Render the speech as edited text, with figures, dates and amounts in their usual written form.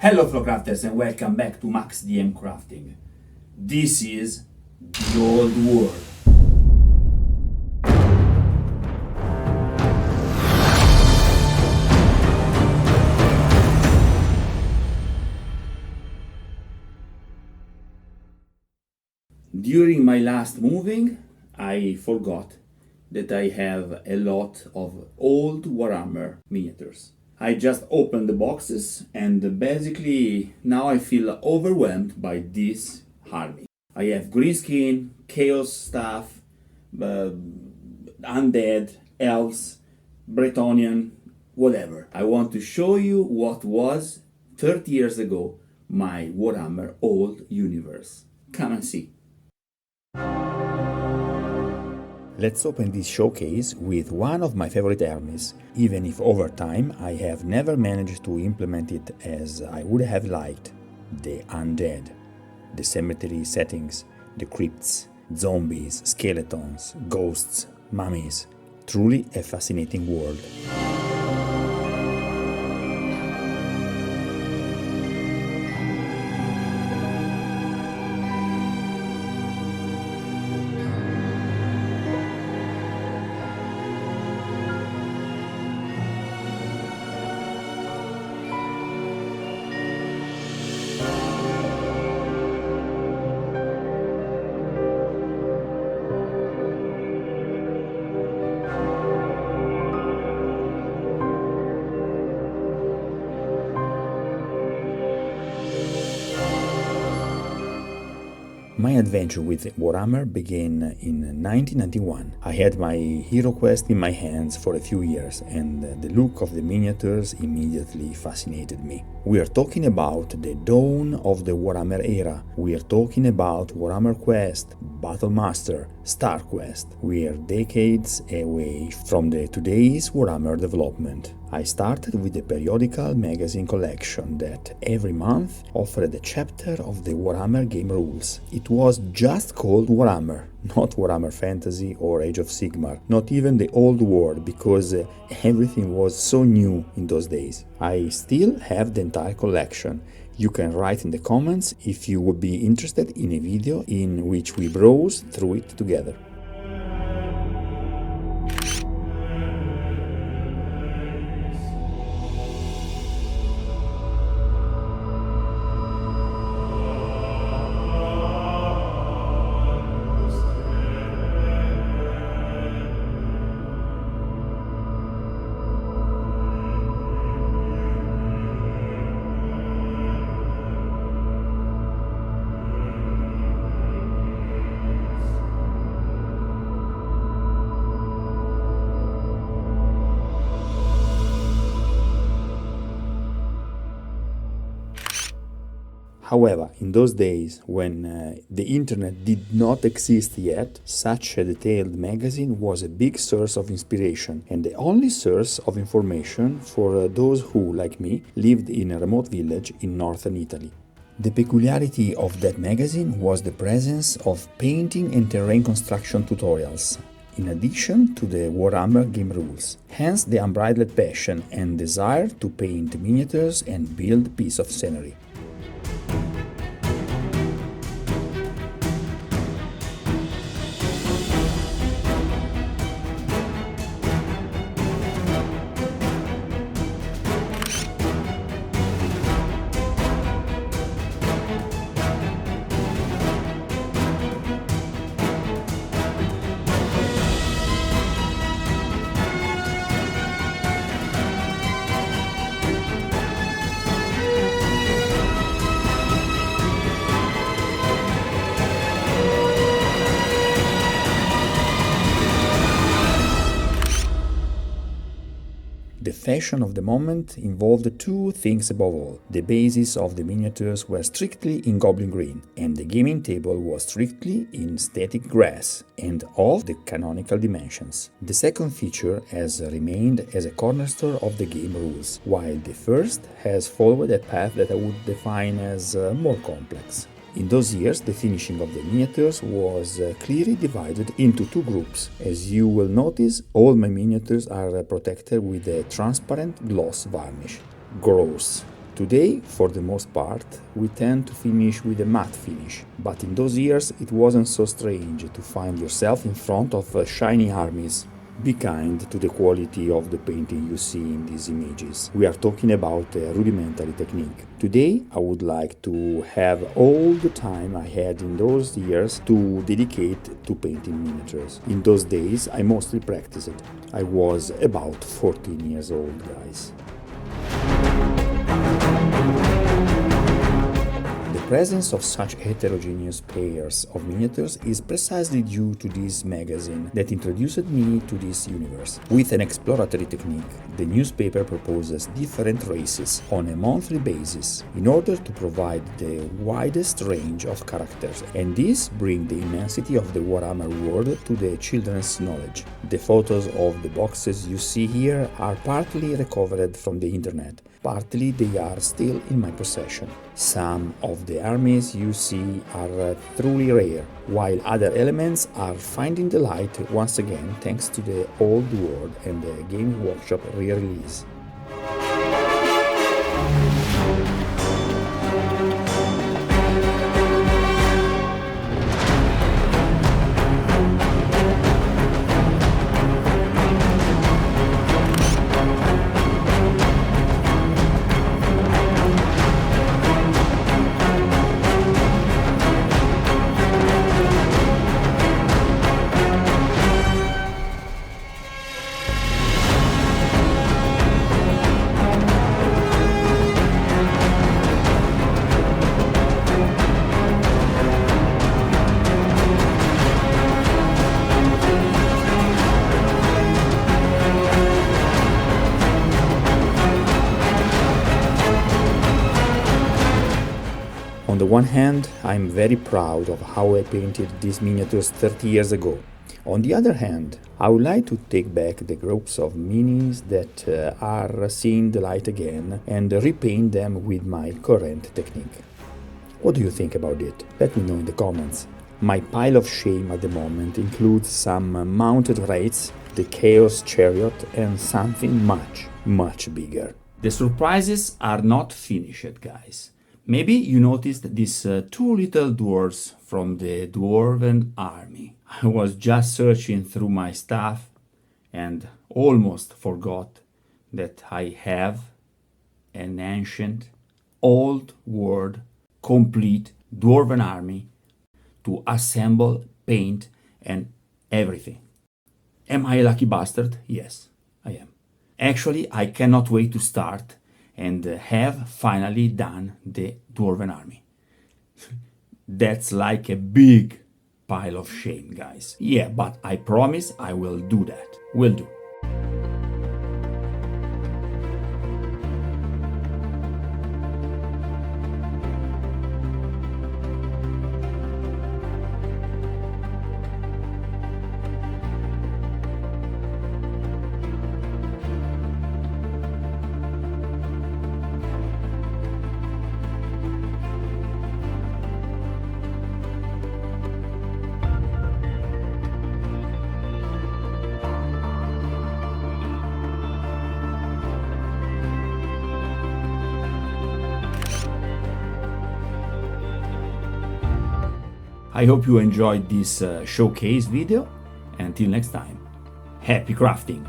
Hello Flowcrafters and welcome back to maxdmcrafting. This is the old world. During my last moving, I forgot that I have a lot of old Warhammer miniatures. I just opened the boxes and basically now I feel overwhelmed by this army. I have green skin, chaos stuff, undead, elves, Bretonnian, whatever. I want to show you what was 30 years ago my Warhammer old universe. Come and see. Let's open this showcase with one of my favorite armies, even if over time I have never managed to implement it as I would have liked. The undead, the cemetery settings, the crypts, zombies, skeletons, ghosts, mummies. Truly a fascinating world. My adventure with Warhammer began in 1991. I had my Hero Quest in my hands for a few years and the look of the miniatures immediately fascinated me. We are talking about the dawn of the Warhammer era. We are talking about Warhammer Quest, Battlemaster, Star Quest. We are decades away from the today's Warhammer development. I started with the periodical magazine collection that every month offered a chapter of the Warhammer game rules. It was just called Warhammer, not Warhammer Fantasy or Age of Sigmar, not even the Old World, because everything was so new in those days. I still have the entire collection. You can write in the comments if you would be interested in a video in which we browse through it together. However, in those days, when the internet did not exist yet, such a detailed magazine was a big source of inspiration and the only source of information for those who, like me, lived in a remote village in northern Italy. The peculiarity of that magazine was the presence of painting and terrain construction tutorials, in addition to the Warhammer game rules. Hence the unbridled passion and desire to paint miniatures and build pieces of scenery. The fashion of the moment involved two things above all. The bases of the miniatures were strictly in goblin green, and the gaming table was strictly in static grass, and of the canonical dimensions. The second feature has remained as a cornerstone of the game rules, while the first has followed a path that I would define as more complex. In those years, the finishing of the miniatures was clearly divided into two groups. As you will notice, all my miniatures are protected with a transparent gloss varnish. Gross, Today, for the most part, we tend to finish with a matte finish, but in those years it wasn't so strange to find yourself in front of shiny armies. Be kind to the quality of the painting you see in these images. We are talking about a rudimentary technique. Today I would like to have all the time I had in those years to dedicate to painting miniatures. In those days I mostly practiced. I was about 14 years old, guys. The presence of such heterogeneous pairs of miniatures is precisely due to this magazine that introduced me to this universe. With an exploratory technique, the newspaper proposes different races on a monthly basis in order to provide the widest range of characters, and this brings the immensity of the Warhammer world to the children's knowledge. The photos of the boxes you see here are partly recovered from the internet. Partly they are still in my possession. Some of the armies you see are truly rare, while other elements are finding the light once again thanks to the Old World and the Game Workshop re-release. On the one hand, I'm very proud of how I painted these miniatures 30 years ago. On the other hand, I would like to take back the groups of minis that are seeing the light again and repaint them with my current technique. What do you think about it? Let me know in the comments. My pile of shame at the moment includes some mounted wraiths, the Chaos Chariot, and something much bigger. The surprises are not finished, guys. Maybe you noticed these two little dwarves from the Dwarven army. I was just searching through my stuff and almost forgot that I have an ancient, old world, complete Dwarven army to assemble, paint, and everything. Am I a lucky bastard? Yes, I am. Actually, I cannot wait to start and have finally done the Dwarven army. That's like a big pile of shame, guys. Yeah, but I promise I will do that. Will do. I hope you enjoyed this showcase video. Until next time, happy crafting!